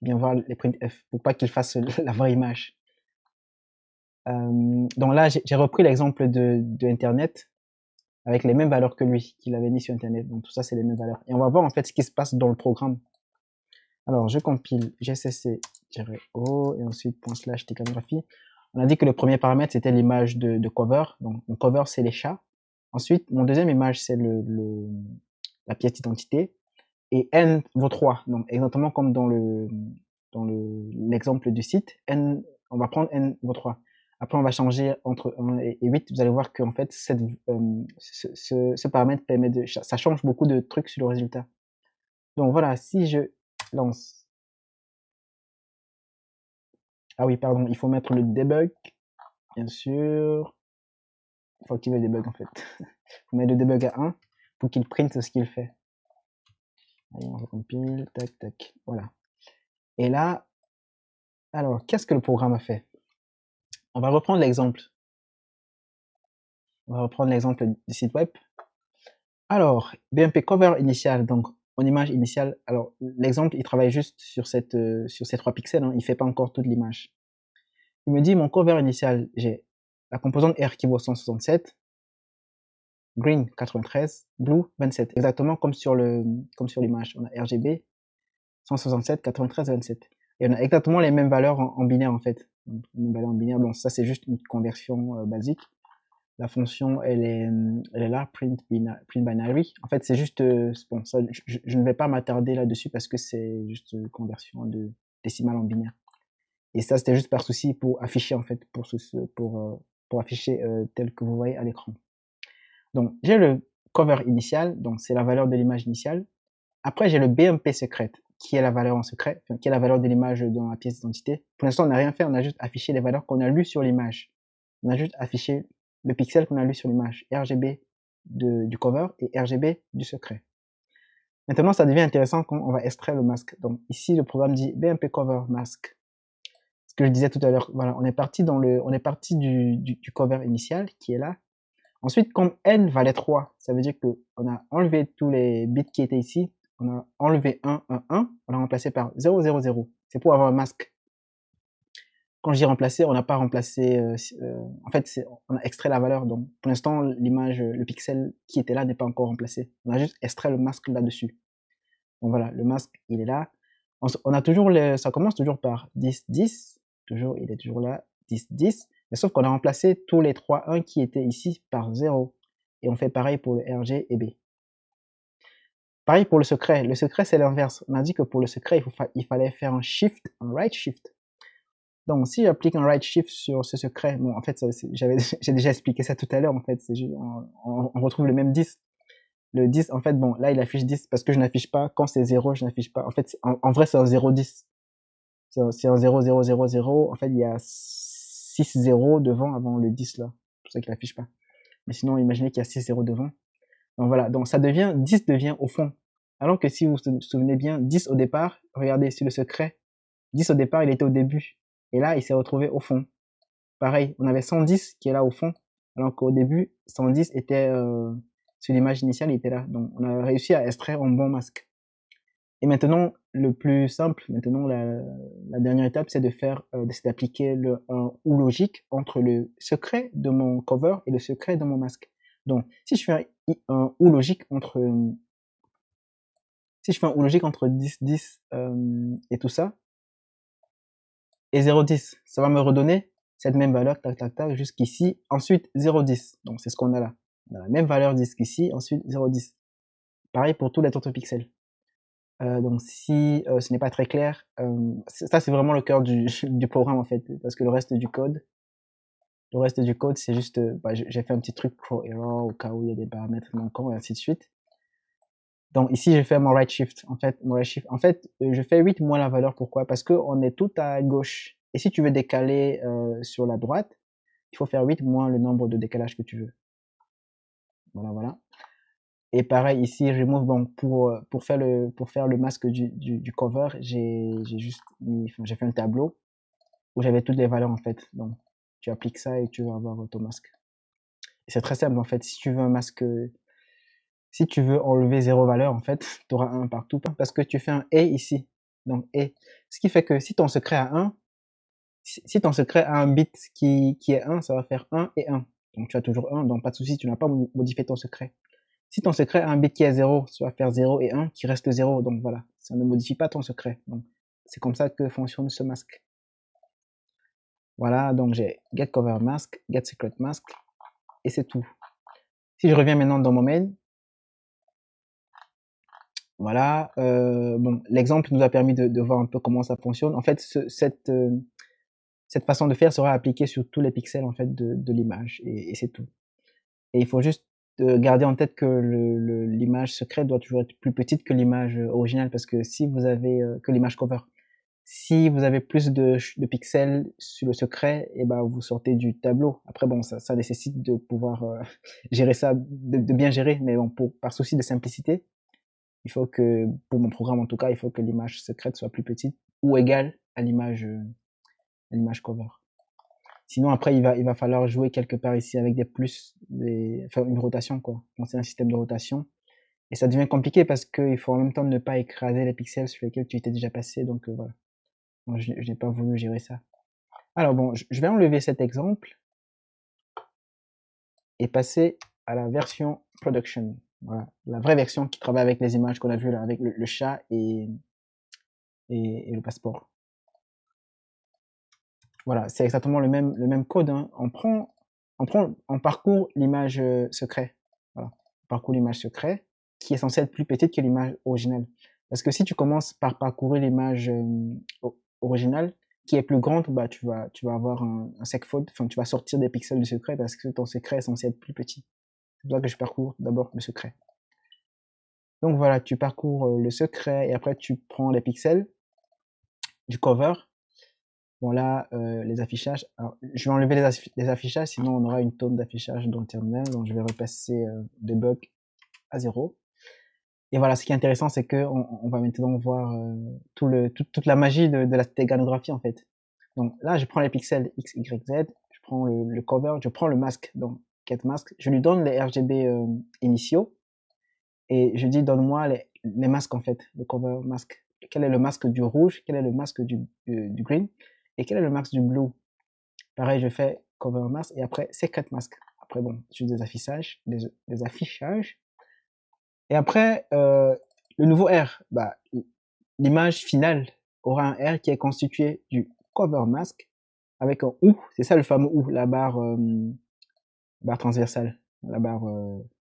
bien voir les printf, pour pas qu'il fasse la vraie image. Donc là, j'ai repris l'exemple de Internet avec les mêmes valeurs que lui, qu'il avait mis sur Internet. Donc tout ça, c'est les mêmes valeurs. Et on va voir en fait ce qui se passe dans le programme. Alors, je compile gcc-o et ensuite ./tcanographie. On a dit que le premier paramètre, c'était l'image de cover. Donc, mon cover, c'est les chats. Ensuite, mon deuxième image, c'est la pièce d'identité. Et n vaut 3. Donc, exactement comme dans l'exemple du site, on va prendre n vaut 3. Après, on va changer entre 1 et 8. Vous allez voir qu'en fait, ce paramètre permet ça change beaucoup de trucs sur le résultat. Donc voilà, si je lance. Ah oui, pardon, il faut mettre le debug, bien sûr. Il faut activer le debug en fait. Il faut mettre le debug à 1 pour qu'il print ce qu'il fait. Allez, on recompile, tac, tac, voilà. Et là, alors, qu'est-ce que le programme a fait? On va reprendre l'exemple. On va reprendre l'exemple du site web. Alors, BMP cover initial, donc en image initiale. Alors, l'exemple, il travaille juste sur ces 3 pixels, hein, il fait pas encore toute l'image. Il me dit, mon cover initial, j'ai la composante R qui vaut 167, green 93, blue 27, exactement comme sur l'image. On a RGB 167, 93, 27. Et on a exactement les mêmes valeurs en binaire en fait. Donc, les mêmes valeurs en binaire. Donc ça c'est juste une conversion basique. La fonction elle est là, print binary. En fait c'est juste bon ça je ne vais pas m'attarder là-dessus parce que c'est juste une conversion de décimale en binaire. Et ça c'était juste par souci pour afficher en fait pour afficher tel que vous voyez à l'écran. Donc j'ai le cover initial, donc c'est la valeur de l'image initiale. Après j'ai le BMP secrète qui est la valeur en secret, enfin, qui est la valeur de l'image dans la pièce d'identité. Pour l'instant, on n'a rien fait, on a juste affiché les valeurs qu'on a lues sur l'image. On a juste affiché le pixel qu'on a lu sur l'image, RGB du cover et RGB du secret. Maintenant, ça devient intéressant quand on va extraire le masque. Donc ici, le programme dit BMP cover mask. Ce que je disais tout à l'heure, voilà, on est parti du cover initial qui est là. Ensuite, comme n valait 3, ça veut dire qu'on a enlevé tous les bits qui étaient ici, on a enlevé 1, 1, 1, on l'a remplacé par 0, 0, 0. C'est pour avoir un masque. Quand je dis remplacer, on n'a pas remplacé, en fait, on a extrait la valeur. Donc, pour l'instant, l'image, le pixel qui était là n'est pas encore remplacé. On a juste extrait le masque là-dessus. Donc voilà, le masque, il est là. On a toujours ça commence toujours par 10, 10. Toujours, il est toujours là, 10, 10. Mais sauf qu'on a remplacé tous les 3 1 qui étaient ici par 0. Et on fait pareil pour le RG et B. Pareil pour le secret. Le secret, c'est l'inverse. On a dit que pour le secret, il fallait faire un shift, un right shift. Donc, si j'applique un right shift sur ce secret, bon, en fait, j'ai déjà expliqué ça tout à l'heure, en fait, c'est juste, on retrouve le même 10. Le 10, en fait, bon, là, il affiche 10 parce que je n'affiche pas, quand c'est 0, je n'affiche pas. En fait, en vrai, c'est un 0, 10. C'est un 0, 0, 0, 0. En fait, il y a 6 0 devant avant le 10, là. C'est pour ça qu'il affiche pas. Mais sinon, imaginez qu'il y a 6 0 devant. Donc voilà, donc 10 devient au fond. Alors que si vous vous souvenez bien, 10 au départ, regardez sur le secret, 10 au départ, il était au début. Et là, il s'est retrouvé au fond. Pareil, on avait 110 qui est là au fond, alors qu'au début, 110 était sur l'image initiale, il était là. Donc on a réussi à extraire un bon masque. Et maintenant, le plus simple, maintenant la dernière étape, c'est c'est d'appliquer un ou logique entre le secret de mon cover et le secret de mon masque. Donc, si je fais un ou logique entre 10, 10 et tout ça, et 0, 10, ça va me redonner cette même valeur, tac, tac, tac, jusqu'ici. Ensuite, 0, 10. Donc, c'est ce qu'on a là. On a la même valeur jusqu'ici, ensuite 0, 10. Pareil pour tous les autres pixels. Donc, si ce n'est pas très clair, ça, c'est vraiment le cœur du programme, en fait, parce que le reste du code, c'est juste, j'ai fait un petit truc throw error au cas où il y a des paramètres manquants et ainsi de suite. Donc ici, je fais mon right shift. En fait, je fais 8 moins la valeur. Pourquoi? Parce qu'on est tout à gauche. Et si tu veux décaler sur la droite, il faut faire 8 moins le nombre de décalages que tu veux. Voilà, voilà. Et pareil ici, je remove, donc pour faire le masque du cover, j'ai fait un tableau où j'avais toutes les valeurs en fait. Donc tu appliques ça et tu vas avoir ton masque. Et c'est très simple en fait. Si tu veux un masque, si tu veux enlever 0 valeur, en fait, tu auras 1 partout parce que tu fais un et ici. Donc et. Ce qui fait que si ton secret a 1, si ton secret a un bit qui est 1, ça va faire 1 et 1. Donc tu as toujours 1, donc pas de souci, tu n'as pas modifié ton secret. Si ton secret a un bit qui est 0, tu vas faire 0 et 1 qui reste 0. Donc voilà, ça ne modifie pas ton secret. Donc c'est comme ça que fonctionne ce masque. Voilà, donc j'ai get cover mask, get secret mask, et c'est tout. Si je reviens maintenant dans mon mail, voilà, bon, l'exemple nous a permis de voir un peu comment ça fonctionne. En fait, cette façon de faire sera appliquée sur tous les pixels en fait de l'image, et c'est tout. Et il faut juste garder en tête que l'image secrète doit toujours être plus petite que l'image originale, parce que si vous avez que l'image cover. Si vous avez plus de pixels sur le secret, et ben vous sortez du tableau. Après bon, ça nécessite de pouvoir gérer ça, de bien gérer, mais bon, par souci de simplicité, il faut que, pour mon programme en tout cas, il faut que l'image secrète soit plus petite ou égale à l'image cover. Sinon après il va falloir jouer quelque part ici avec des plus, enfin une rotation quoi. Penser à un système de rotation. Et ça devient compliqué parce qu'il faut en même temps ne pas écraser les pixels sur lesquels tu étais déjà passé, donc voilà. Donc, je n'ai pas voulu gérer ça. Alors bon, je vais enlever cet exemple et passer à la version production. Voilà, la vraie version qui travaille avec les images qu'on a vues là, avec le chat et le passeport. Voilà, c'est exactement le même code, hein. On parcourt l'image secret. Voilà. On parcourt l'image secret qui est censée être plus petite que l'image originale. Parce que si tu commences par parcourir l'image originale qui est plus grande, bah tu vas avoir un segfault, enfin tu vas sortir des pixels du secret parce que ton secret est censé être plus petit. C'est pour ça que je parcours d'abord le secret. Donc voilà, tu parcours le secret et après tu prends les pixels du cover. Bon là, les affichages, alors je vais enlever les affichages, sinon on aura une tonne d'affichage dans le terminal, donc je vais repasser debug à 0. Et voilà, ce qui est intéressant, c'est que on va maintenant voir toute la magie de la stéganographie en fait. Donc là, je prends les pixels X, Y, Z, je prends le cover, je prends le masque, donc get mask, je lui donne les RGB initiaux, et je dis donne-moi les masques en fait, le cover masque. Quel est le masque du rouge, quel est le masque du green, et quel est le masque du blue. Pareil, je fais cover mask, et après secret mask. Après bon, juste des affichages, des affichages. Et après, le nouveau R, bah, l'image finale aura un R qui est constitué du cover mask avec un OU, c'est ça le fameux OU, la barre transversale, la barre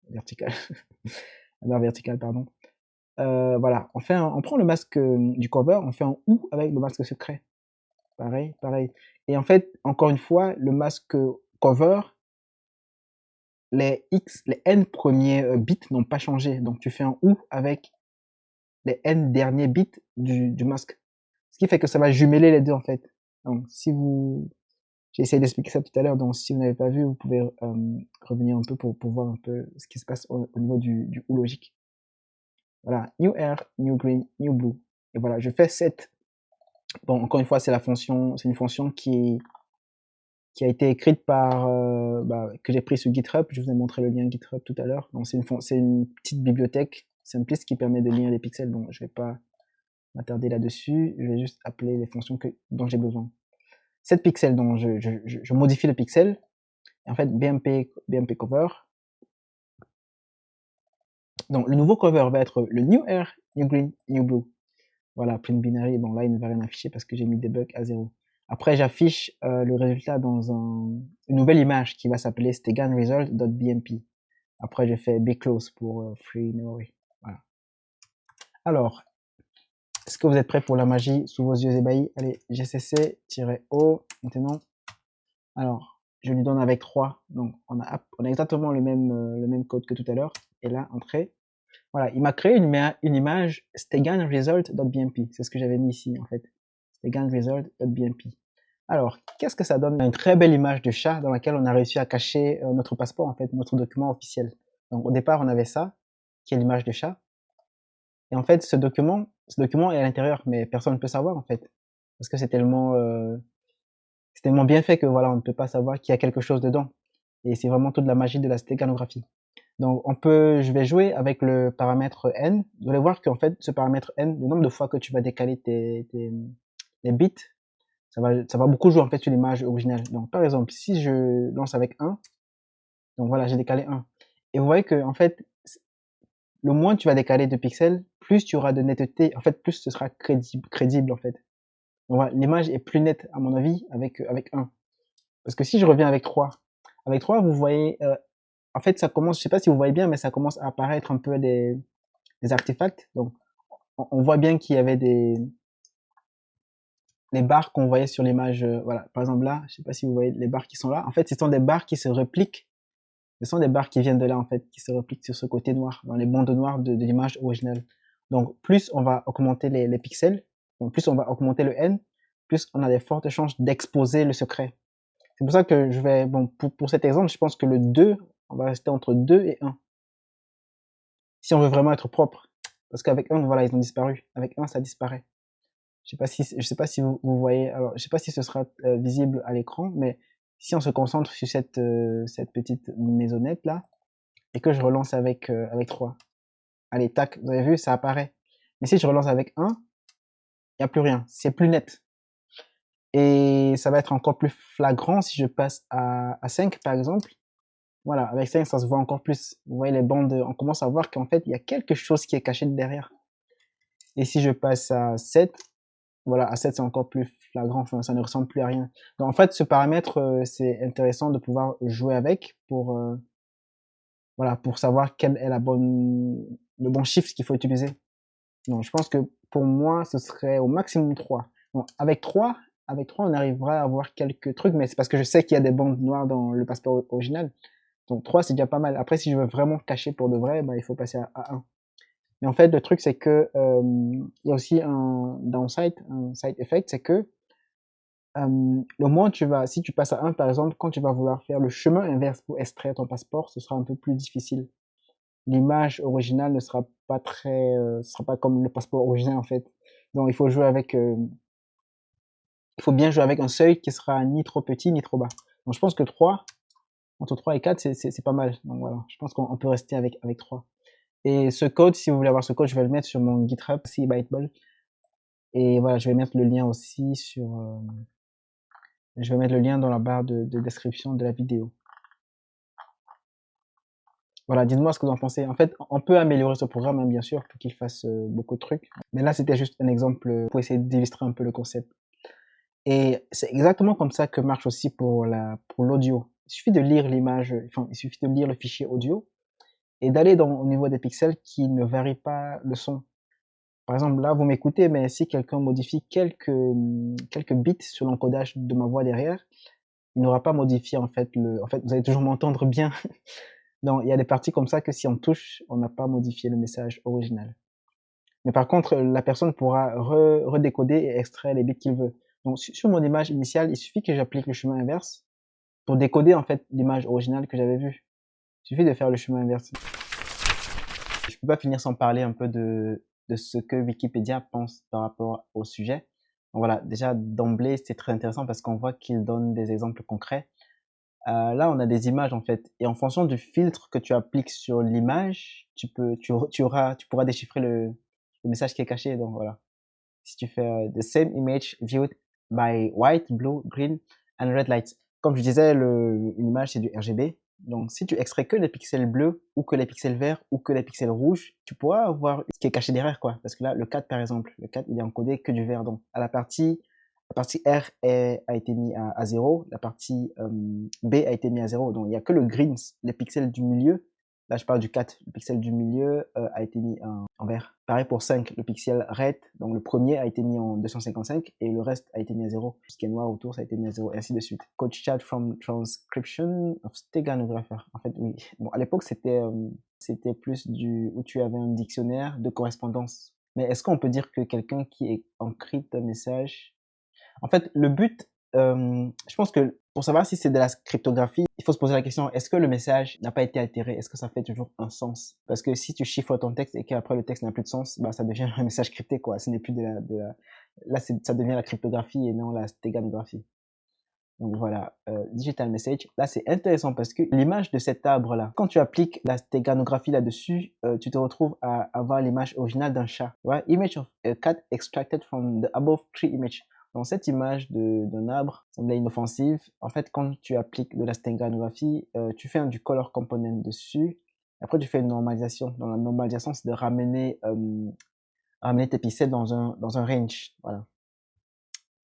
verticale, la barre verticale, pardon. Voilà, on prend le masque du cover, on fait un OU avec le masque secret. Pareil, pareil. Et en fait, encore une fois, le masque cover, les N premiers bits n'ont pas changé. Donc tu fais un OU avec les N derniers bits du masque. Ce qui fait que ça va jumeler les deux en fait. Donc si vous... J'ai essayé d'expliquer ça tout à l'heure, donc si vous n'avez pas vu, vous pouvez revenir un peu pour voir un peu ce qui se passe au niveau du OU logique. Voilà, new air, new green, new blue. Et voilà, je fais set. Bon, encore une fois, c'est une fonction qui a été écrite par, que j'ai pris sur GitHub. Je vous ai montré le lien GitHub tout à l'heure. Donc c'est une petite bibliothèque simpliste qui permet de lire les pixels. Donc je vais pas m'attarder là-dessus. Je vais juste appeler les fonctions dont j'ai besoin. 7 pixels, donc je modifie le pixel. Et en fait, BMP cover. Donc le nouveau cover va être le new air, new green, new blue. Voilà, print binary. Bon là, il ne va rien afficher parce que j'ai mis debug à 0. Après, j'affiche le résultat dans une nouvelle image qui va s'appeler steganresult.bmp. Après, je fais bclose pour free memory. Voilà. Alors, est-ce que vous êtes prêts pour la magie sous vos yeux ébahis? Allez, gcc-o, maintenant. Alors, je lui donne avec 3. Donc, on a exactement le même code que tout à l'heure. Et là, entrée. Voilà, il m'a créé une image steganresult.bmp. C'est ce que j'avais mis ici, en fait. steganresult.bmp. Alors, qu'est-ce que ça donne? Une très belle image de chat dans laquelle on a réussi à cacher notre passeport, en fait, notre document officiel. Donc, au départ, on avait ça, qui est l'image de chat. Et en fait, ce document est à l'intérieur, mais personne ne peut savoir, en fait. Parce que c'est tellement bien fait que voilà, on ne peut pas savoir qu'il y a quelque chose dedans. Et c'est vraiment toute la magie de la stéganographie. Donc, je vais jouer avec le paramètre n. Vous allez voir qu'en fait, ce paramètre n, le nombre de fois que tu vas décaler les bits, ça va beaucoup jouer en fait sur l'image originale. Donc, par exemple, si je lance avec 1, donc voilà, j'ai décalé 1. Et vous voyez que, en fait, le moins tu vas décaler de pixels, plus tu auras de netteté, en fait, plus ce sera crédible, en fait. Donc voilà, l'image est plus nette, à mon avis, avec 1. Parce que si je reviens avec 3, vous voyez, en fait, ça commence, je sais pas si vous voyez bien, mais ça commence à apparaître un peu des artefacts. Donc, on voit bien qu'il y avait les barres qu'on voyait sur l'image, voilà. Par exemple là, je sais pas si vous voyez les barres qui sont là. En fait, ce sont des barres qui se répliquent. Ce sont des barres qui viennent de là, en fait, qui se répliquent sur ce côté noir, dans les bandes noires de l'image originale. Donc, plus on va augmenter les pixels, donc plus on va augmenter le N, plus on a des fortes chances d'exposer le secret. C'est pour ça que je vais, bon, pour cet exemple, je pense que le 2, on va rester entre 2 et 1. Si on veut vraiment être propre. Parce qu'avec 1, voilà, ils ont disparu. Avec 1, ça disparaît. Je sais pas si vous voyez, alors, je sais pas si ce sera visible à l'écran, mais si on se concentre sur cette petite maisonnette là, et que je relance avec 3. Allez, tac, vous avez vu, ça apparaît. Mais si je relance avec 1, il n'y a plus rien. C'est plus net. Et ça va être encore plus flagrant si je passe à 5 par exemple. Voilà, avec 5, ça se voit encore plus. Vous voyez les bandes, on commence à voir qu'en fait, il y a quelque chose qui est caché derrière. Et si je passe à 7, voilà, à 7, c'est encore plus flagrant, enfin, ça ne ressemble plus à rien. Donc en fait, ce paramètre, c'est intéressant de pouvoir jouer avec voilà, pour savoir quel est le bon chiffre qu'il faut utiliser. Donc je pense que pour moi, ce serait au maximum 3. Donc avec 3, on arrivera à avoir quelques trucs, mais c'est parce que je sais qu'il y a des bandes noires dans le passeport original. Donc 3, c'est déjà pas mal. Après, si je veux vraiment cacher pour de vrai, bah, il faut passer à 1. Mais en fait, le truc, c'est que il y a aussi un downside, un side effect, c'est que le moins si tu passes à 1, par exemple, quand tu vas vouloir faire le chemin inverse pour extraire ton passeport, ce sera un peu plus difficile. L'image originale ne sera pas ce sera pas comme le passeport original, en fait. Donc, il faut bien jouer avec un seuil qui sera ni trop petit, ni trop bas. Donc, je pense que 3, entre 3 et 4, c'est pas mal. Donc, voilà. Je pense qu'on peut rester avec 3. Et ce code, si vous voulez avoir ce code, je vais le mettre sur mon GitHub, CByteball. Et voilà, je vais mettre le lien aussi je vais mettre le lien dans la barre de description de la vidéo. Voilà, dites-moi ce que vous en pensez. En fait, on peut améliorer ce programme, hein, bien sûr, pour qu'il fasse beaucoup de trucs. Mais là, c'était juste un exemple pour essayer d'illustrer un peu le concept. Et c'est exactement comme ça que marche aussi pour l'audio. Il suffit de lire l'image, enfin, il suffit de lire le fichier audio et d'aller au niveau des pixels qui ne varient pas le son. Par exemple, là, vous m'écoutez, mais si quelqu'un modifie quelques bits sur l'encodage de ma voix derrière, il n'aura pas modifié, en fait, vous allez toujours m'entendre bien. Donc, il y a des parties comme ça que si on touche, on n'a pas modifié le message original. Mais par contre, la personne pourra redécoder et extraire les bits qu'il veut. Donc, sur mon image initiale, il suffit que j'applique le chemin inverse pour décoder, en fait, l'image originale que j'avais vue. Il suffit de faire le chemin inverse. Je peux pas finir sans parler un peu de ce que Wikipédia pense par rapport au sujet. Donc voilà, déjà d'emblée, c'est très intéressant parce qu'on voit qu'il donne des exemples concrets. Là, on a des images en fait, et en fonction du filtre que tu appliques sur l'image, tu pourras déchiffrer le message qui est caché. Donc voilà, si tu fais the same image viewed by white, blue, green and red lights. Comme je disais, une image c'est du RGB. Donc si tu extrais que les pixels bleus ou que les pixels verts ou que les pixels rouges, tu pourras voir ce qui est caché derrière quoi. Parce que là, le 4 par exemple, le 4 il est encodé que du vert. Donc à la partie R a été mis à 0, la partie B a été mis à 0. Donc il n'y a que le green, les pixels du milieu. Là, je parle du 4. Le pixel du milieu a été mis en vert. Pareil pour 5. Le pixel red, donc le premier a été mis en 255 et le reste a été mis à 0. Ce qui est noir autour, ça a été mis à 0 et ainsi de suite. Code chat from transcription of steganographer. En fait, oui. Bon, à l'époque, c'était plus où tu avais un dictionnaire de correspondance. Mais est-ce qu'on peut dire que quelqu'un qui encrypte un message... En fait, le but, je pense que pour savoir si c'est de la cryptographie, il faut se poser la question, est-ce que le message n'a pas été altéré? Est-ce que ça fait toujours un sens? Parce que si tu chiffres ton texte et qu'après le texte n'a plus de sens, bah, ça devient un message crypté, quoi. Ce n'est plus là, ça devient la cryptographie et non la stéganographie. Donc voilà, digital message. Là, c'est intéressant parce que l'image de cet arbre-là, quand tu appliques la stéganographie là-dessus, tu te retrouves à avoir l'image originale d'un chat. Ouais, image of a cat extracted from the above tree image. Donc cette image d'un arbre semblait inoffensive. En fait, quand tu appliques de la stéganographie, tu fais du color component dessus. Après, tu fais une normalisation. Donc la normalisation, c'est de ramener tes pixels dans un range. Voilà.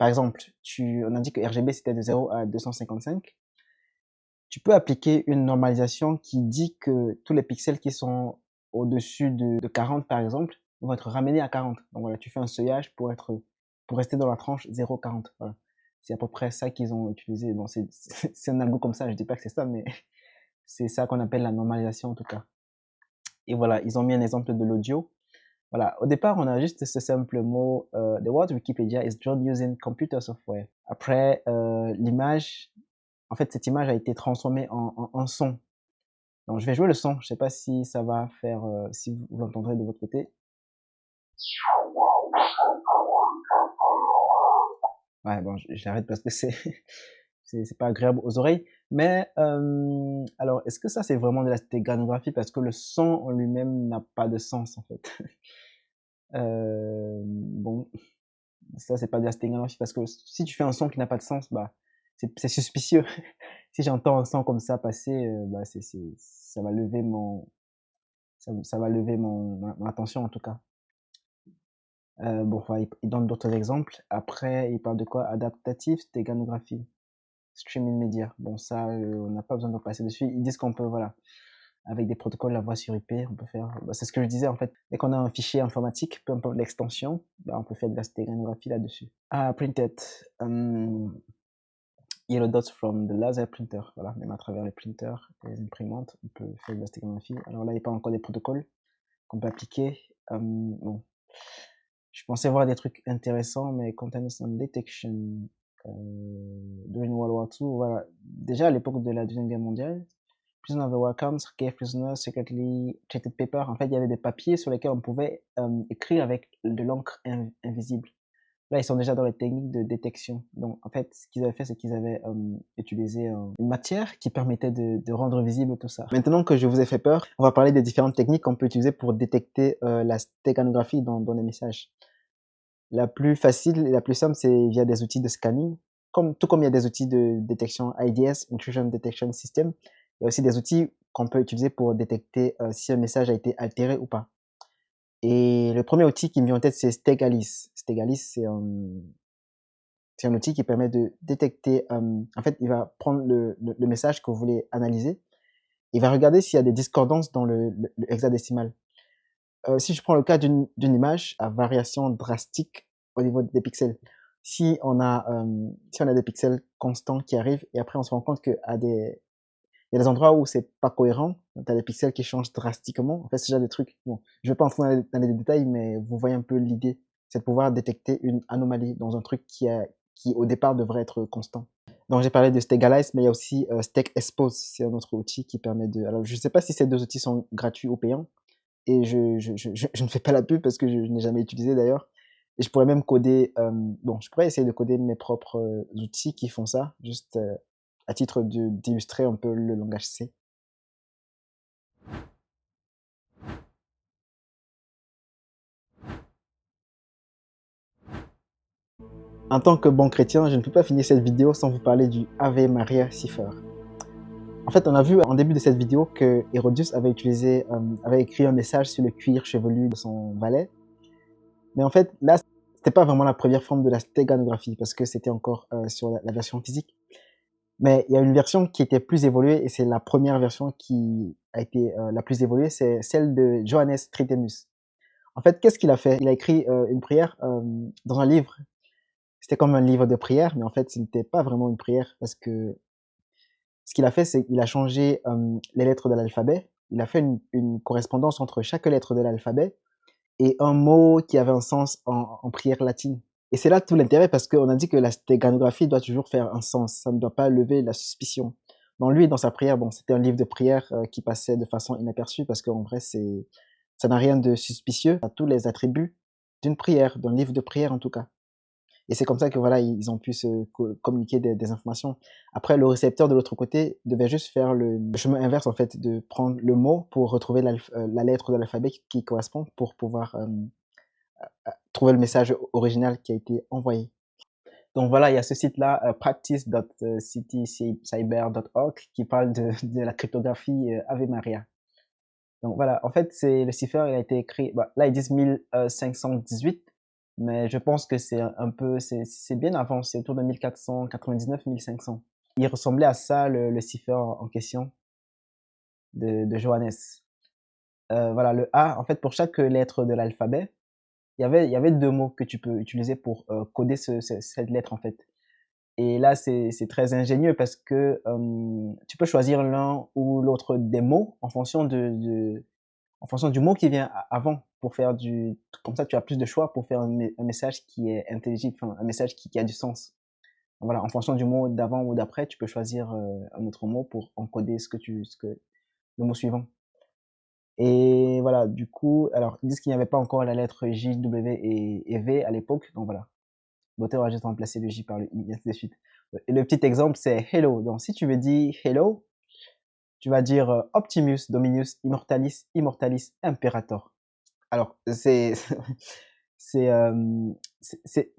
par exemple, on a dit que RGB c'était de 0 à 255. Tu peux appliquer une normalisation qui dit que tous les pixels qui sont au-dessus de 40 par exemple vont être ramenés à 40. Donc voilà, tu fais un seuillage pour rester dans la tranche 0,40. Voilà. C'est à peu près ça qu'ils ont utilisé. Bon, c'est un algo comme ça, je dis pas que c'est ça, mais c'est ça qu'on appelle la normalisation en tout cas. Et voilà, ils ont mis un exemple de l'audio. Voilà, au départ, on a juste ce simple mot, the word Wikipedia is drawn using computer software. Après, l'image, en fait, cette image a été transformée en son. Donc, je vais jouer le son. Je sais pas si ça va faire, si vous l'entendrez de votre côté. Ouais, bon, j'arrête parce que c'est pas agréable aux oreilles. Mais, alors, est-ce que ça, c'est vraiment de la stéganographie? Parce que le son en lui-même n'a pas de sens, en fait. Bon, ça, c'est pas de la stéganographie parce que si tu fais un son qui n'a pas de sens, bah, c'est suspicieux. Si j'entends un son comme ça passer, bah, ça va lever ça va lever mon attention en tout cas. Bon, voilà, il donne d'autres exemples. Après, il parle de quoi? Adaptative stéganographie, streaming media. Bon, ça, on n'a pas besoin de passer dessus. Ils disent qu'on peut, voilà, avec des protocoles, la voix sur IP, on peut faire, bah, c'est ce que je disais en fait. Dès qu'on a un fichier informatique, peu importe l'extension, bah, on peut faire de la stéganographie là-dessus. Ah, printed. Yellow dots from the laser printer. Voilà, même à travers les printers, les imprimantes, on peut faire de la stéganographie. Alors là, il n'y a pas encore des protocoles qu'on peut appliquer. Bon, je pensais voir des trucs intéressants, mais Contamination Detection during World War II, voilà. Déjà à l'époque de la Deuxième Guerre mondiale, Prisoners of the War Camps gave prisoners secretly treated paper. En fait, il y avait des papiers sur lesquels on pouvait écrire avec de l'encre invisible. Là, ils sont déjà dans les techniques de détection. Donc, en fait, ce qu'ils avaient fait, c'est qu'ils avaient utilisé une matière qui permettait de rendre visible tout ça. Maintenant que je vous ai fait peur, on va parler des différentes techniques qu'on peut utiliser pour détecter la stéganographie dans les messages. La plus facile et la plus simple, c'est via des outils de scanning. Tout comme il y a des outils de détection IDS, Intrusion Detection System, il y a aussi des outils qu'on peut utiliser pour détecter si un message a été altéré ou pas. Et le premier outil qui me vient en tête, c'est Stegalis. Stegalis, c'est un outil qui permet de détecter, en fait, il va prendre le message que vous voulez analyser, il va regarder s'il y a des discordances dans le hexadécimal. Si je prends le cas d'une image à variation drastique au niveau des pixels, si on a des pixels constants qui arrivent et après on se rend compte qu'il y a des endroits où c'est pas cohérent, tu as des pixels qui changent drastiquement. En fait, c'est déjà des trucs, bon, je vais pas entrer dans les détails, mais vous voyez un peu l'idée, c'est de pouvoir détecter une anomalie dans un truc qui au départ devrait être constant. Donc j'ai parlé de Stegalize, mais il y a aussi StegExpose, c'est un autre outil qui permet de... Alors je sais pas si ces deux outils sont gratuits ou payants, et je ne fais pas la pub parce que je n'ai jamais utilisé d'ailleurs. Et je pourrais même coder, bon, je pourrais essayer de coder mes propres outils qui font ça, juste à titre d'illustrer un peu le langage C. En tant que bon chrétien, je ne peux pas finir cette vidéo sans vous parler du Ave Maria Cipher. En fait, on a vu en début de cette vidéo que Hérodius avait écrit un message sur le cuir chevelu de son valet. Mais en fait, là, c'était pas vraiment la première forme de la stéganographie parce que c'était encore sur la version physique. Mais il y a une version qui était plus évoluée et c'est la première version qui a été la plus évoluée, c'est celle de Johannes Trithemius. En fait, qu'est-ce qu'il a fait? Il a écrit une prière dans un livre. C'était comme un livre de prière, mais en fait, ce n'était pas vraiment une prière parce que ce qu'il a fait, c'est qu'il a changé les lettres de l'alphabet. Il a fait une correspondance entre chaque lettre de l'alphabet et un mot qui avait un sens en prière latine. Et c'est là tout l'intérêt parce qu'on a dit que la stéganographie doit toujours faire un sens, ça ne doit pas lever la suspicion. Donc lui, dans sa prière, bon, c'était un livre de prière qui passait de façon inaperçue parce qu'en vrai, ça n'a rien de suspicieux, ça a tous les attributs d'une prière, d'un livre de prière en tout cas. Et c'est comme ça que voilà, ils ont pu se communiquer des informations. Après, le récepteur de l'autre côté devait juste faire le chemin inverse en fait, de prendre le mot pour retrouver la lettre de l'alphabet qui correspond pour pouvoir trouver le message original qui a été envoyé. Donc voilà, il y a ce site-là, practice.citycyber.org, qui parle de la cryptographie Ave Maria. Donc voilà, en fait, le cipher, il a été écrit, bah, là ils disent 1518, mais je pense que c'est bien avant, c'est autour de 1499-1500. Il ressemblait à ça, le cipher en question de Johannes. Voilà, le A, en fait, pour chaque lettre de l'alphabet, il y avait deux mots que tu peux utiliser pour coder cette lettre, en fait. Et là, c'est très ingénieux parce que tu peux choisir l'un ou l'autre des mots en fonction du mot qui vient avant pour faire comme ça, tu as plus de choix pour faire un message qui est intelligible, enfin, un message qui a du sens. Voilà, en fonction du mot d'avant ou d'après, tu peux choisir un autre mot pour encoder le mot suivant. Et voilà, du coup, alors, ils disent qu'il n'y avait pas encore la lettre J, W et V à l'époque, donc voilà. L'auteur a juste remplacé le J par le I, et ainsi de suite. Et le petit exemple, c'est hello. Donc, si tu veux dire hello, tu vas dire Optimus, Dominus, Immortalis, Immortalis, Imperator. Alors, c'est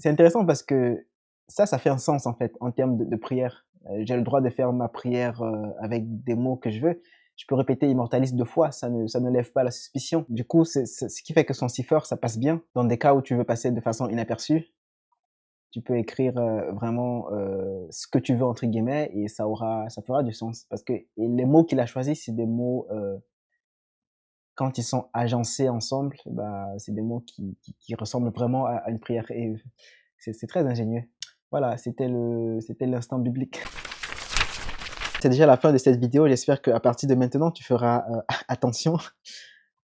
intéressant parce que ça fait un sens en fait en termes de prière. J'ai le droit de faire ma prière avec des mots que je veux. Je peux répéter Immortalis 2 fois, ça ne lève pas la suspicion. Du coup, c'est ce qui fait que son cipher, ça passe bien. Dans des cas où tu veux passer de façon inaperçue, tu peux écrire vraiment ce que tu veux entre guillemets et ça fera du sens. Parce que les mots qu'il a choisis, c'est des mots quand ils sont agencés ensemble, bah, c'est des mots qui ressemblent vraiment à une prière et c'est très ingénieux. Voilà, c'était l'instant biblique. C'est déjà la fin de cette vidéo. J'espère qu'à partir de maintenant, tu feras attention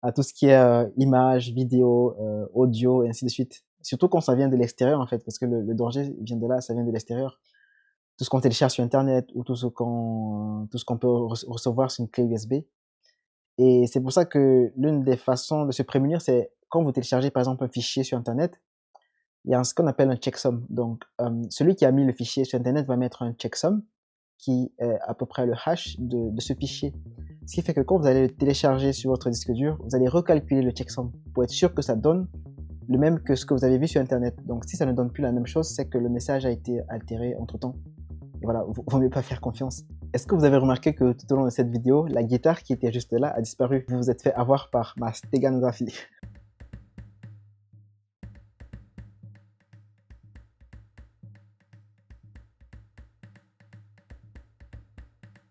à tout ce qui est images, vidéos, audio et ainsi de suite. Surtout quand ça vient de l'extérieur en fait, parce que le danger vient de là, ça vient de l'extérieur. Tout ce qu'on télécharge sur Internet ou tout ce qu'on peut recevoir sur une clé USB. Et c'est pour ça que l'une des façons de se prémunir, c'est quand vous téléchargez par exemple un fichier sur Internet, il y a ce qu'on appelle un checksum. Donc, celui qui a mis le fichier sur Internet va mettre un checksum qui est à peu près le hash de ce fichier. Ce qui fait que quand vous allez le télécharger sur votre disque dur, vous allez recalculer le checksum pour être sûr que ça donne le même que ce que vous avez vu sur Internet. Donc, si ça ne donne plus la même chose, c'est que le message a été altéré entre-temps. Et voilà, vaut mieux pas faire confiance. Est-ce que vous avez remarqué que tout au long de cette vidéo, la guitare qui était juste là a disparu? Vous vous êtes fait avoir par ma stéganographie.